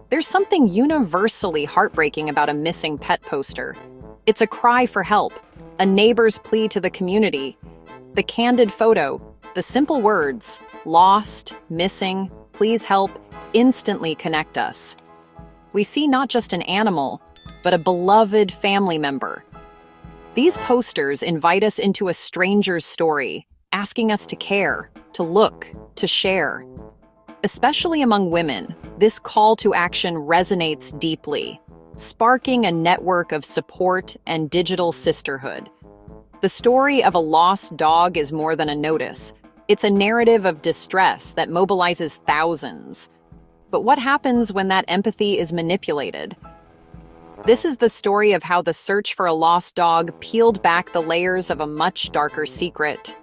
There's something universally heartbreaking about a missing pet poster. It's a cry for help, a neighbor's plea to the community. The candid photo, the simple words, lost, missing, please help, instantly connect us. We see not just an animal, but a beloved family member. These posters invite us into a stranger's story, asking us to care, to look, to share. Especially among women, this call to action resonates deeply, sparking a network of support and digital sisterhood. The story of a lost dog is more than a notice. It's a narrative of distress that mobilizes thousands. But what happens when that empathy is manipulated? This is the story of how the search for a lost dog peeled back the layers of a much darker secret.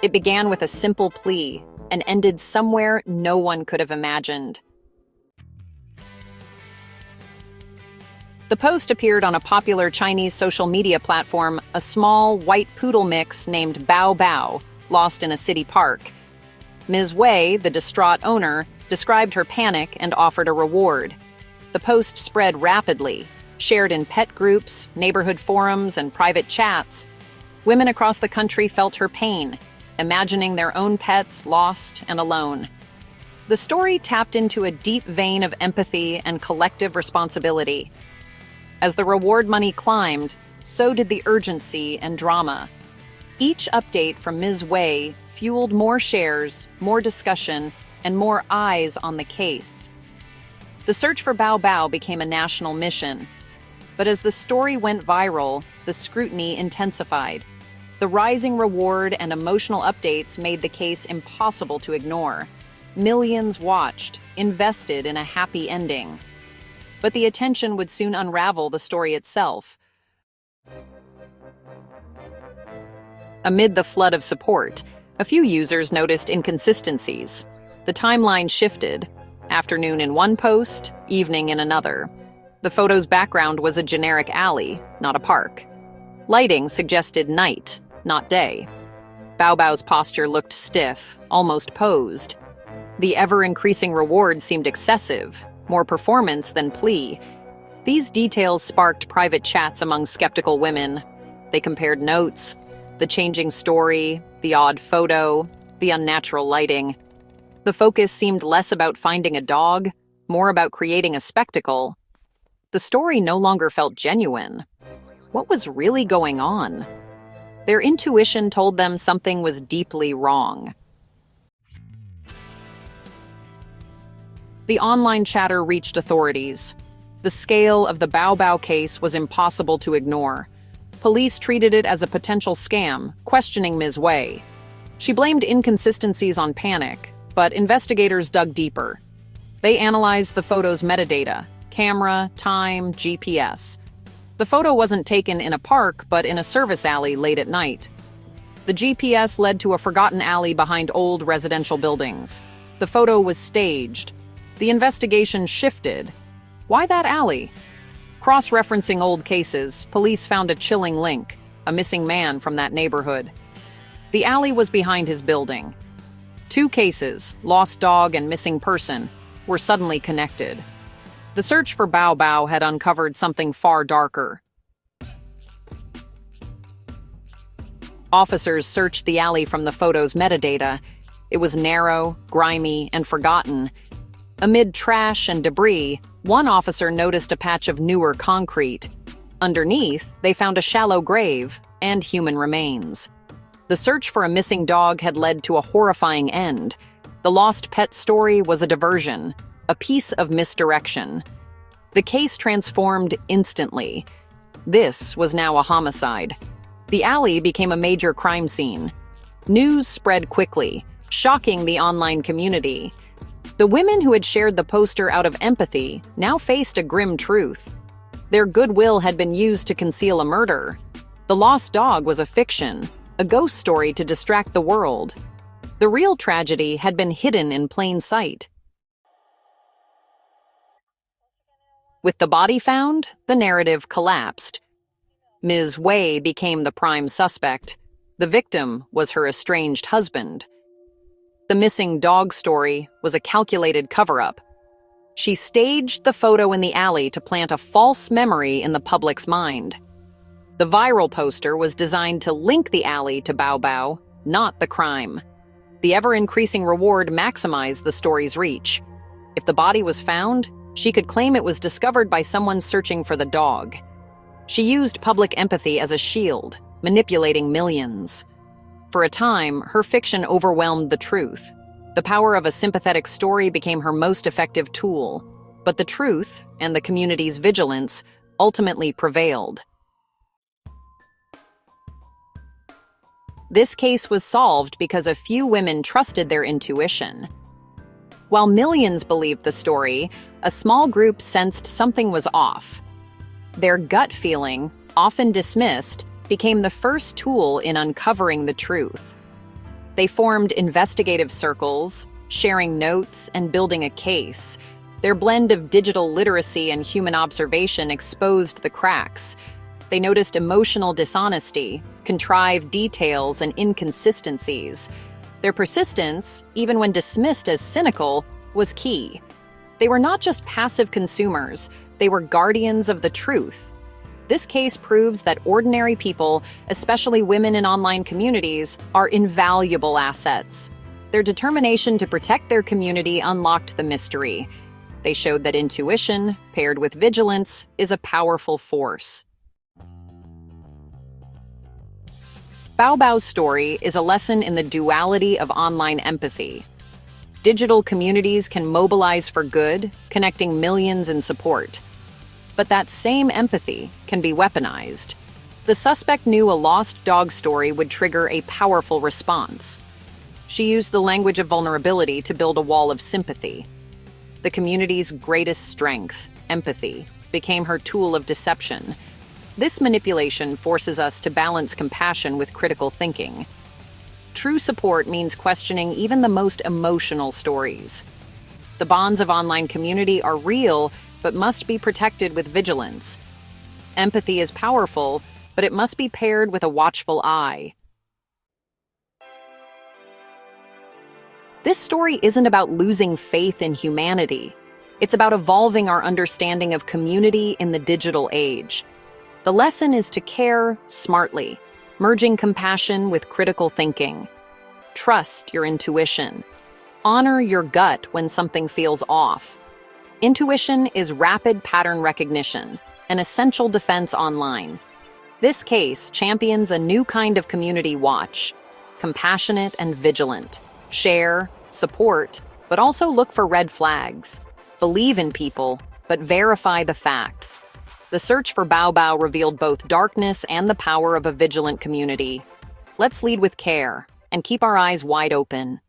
It began with a simple plea and ended somewhere no one could have imagined. The post appeared on a popular Chinese social media platform, a small white poodle mix named Bao Bao, lost in a city park. Ms. Wei, the distraught owner, described her panic and offered a reward. The post spread rapidly, shared in pet groups, neighborhood forums, and private chats. Women across the country felt her pain, imagining their own pets lost and alone. The story tapped into a deep vein of empathy and collective responsibility. As the reward money climbed, so did the urgency and drama. Each update from Ms. Wei fueled more shares, more discussion, and more eyes on the case. The search for Bao Bao became a national mission. But as the story went viral, the scrutiny intensified. The rising reward and emotional updates made the case impossible to ignore. Millions watched, invested in a happy ending. But the attention would soon unravel the story itself. Amid the flood of support, a few users noticed inconsistencies. The timeline shifted, afternoon in one post, evening in another. The photo's background was a generic alley, not a park. Lighting suggested night, not day. Bao Bao's posture looked stiff, almost posed. The ever-increasing reward seemed excessive, more performance than plea. These details sparked private chats among skeptical women. They compared notes, the changing story, the odd photo, the unnatural lighting. The focus seemed less about finding a dog, more about creating a spectacle. The story no longer felt genuine. What was really going on? Their intuition told them something was deeply wrong. The online chatter reached authorities. The scale of the Bao Bao case was impossible to ignore. Police treated it as a potential scam, questioning Ms. Wei. She blamed inconsistencies on panic, but investigators dug deeper. They analyzed the photo's metadata: camera, time, GPS. The photo wasn't taken in a park, but in a service alley late at night. The GPS led to a forgotten alley behind old residential buildings. The photo was staged. The investigation shifted. Why that alley? Cross-referencing old cases, police found a chilling link: a missing man from that neighborhood. The alley was behind his building. Two cases, lost dog and missing person, were suddenly connected. The search for Bao Bao had uncovered something far darker. Officers searched the alley from the photo's metadata. It was narrow, grimy, and forgotten. Amid trash and debris, one officer noticed a patch of newer concrete. Underneath, they found a shallow grave and human remains. The search for a missing dog had led to a horrifying end. The lost pet story was a diversion, a piece of misdirection. The case transformed instantly. This was now a homicide. The alley became a major crime scene. News spread quickly, shocking the online community. The women who had shared the poster out of empathy now faced a grim truth. Their goodwill had been used to conceal a murder. The lost dog was a fiction, a ghost story to distract the world. The real tragedy had been hidden in plain sight. With the body found, the narrative collapsed. Ms. Wei became the prime suspect. The victim was her estranged husband. The missing dog story was a calculated cover-up. She staged the photo in the alley to plant a false memory in the public's mind. The viral poster was designed to link the alley to Bao Bao, not the crime. The ever-increasing reward maximized the story's reach. If the body was found, she could claim it was discovered by someone searching for the dog. She used public empathy as a shield, manipulating millions. For a time, her fiction overwhelmed the truth. The power of a sympathetic story became her most effective tool, but the truth and the community's vigilance ultimately prevailed. This case was solved because a few women trusted their intuition. While millions believed the story, a small group sensed something was off. Their gut feeling, often dismissed, became the first tool in uncovering the truth. They formed investigative circles, sharing notes and building a case. Their blend of digital literacy and human observation exposed the cracks. They noticed emotional dishonesty, contrived details, and inconsistencies. Their persistence, even when dismissed as cynical, was key. They were not just passive consumers, they were guardians of the truth. This case proves that ordinary people, especially women in online communities, are invaluable assets. Their determination to protect their community unlocked the mystery. They showed that intuition, paired with vigilance, is a powerful force. Bao Bao's story is a lesson in the duality of online empathy. Digital communities can mobilize for good, connecting millions in support. But that same empathy can be weaponized. The suspect knew a lost dog story would trigger a powerful response. She used the language of vulnerability to build a wall of sympathy. The community's greatest strength, empathy, became her tool of deception. This manipulation forces us to balance compassion with critical thinking. True support means questioning even the most emotional stories. The bonds of online community are real, but must be protected with vigilance. Empathy is powerful, but it must be paired with a watchful eye. This story isn't about losing faith in humanity. It's about evolving our understanding of community in the digital age. The lesson is to care smartly, merging compassion with critical thinking. Trust your intuition. Honor your gut when something feels off. Intuition is rapid pattern recognition, an essential defense online. This case champions a new kind of community watch, compassionate and vigilant. Share, support, but also look for red flags. Believe in people, but verify the facts. The search for Bao Bao revealed both darkness and the power of a vigilant community. Let's lead with care and keep our eyes wide open.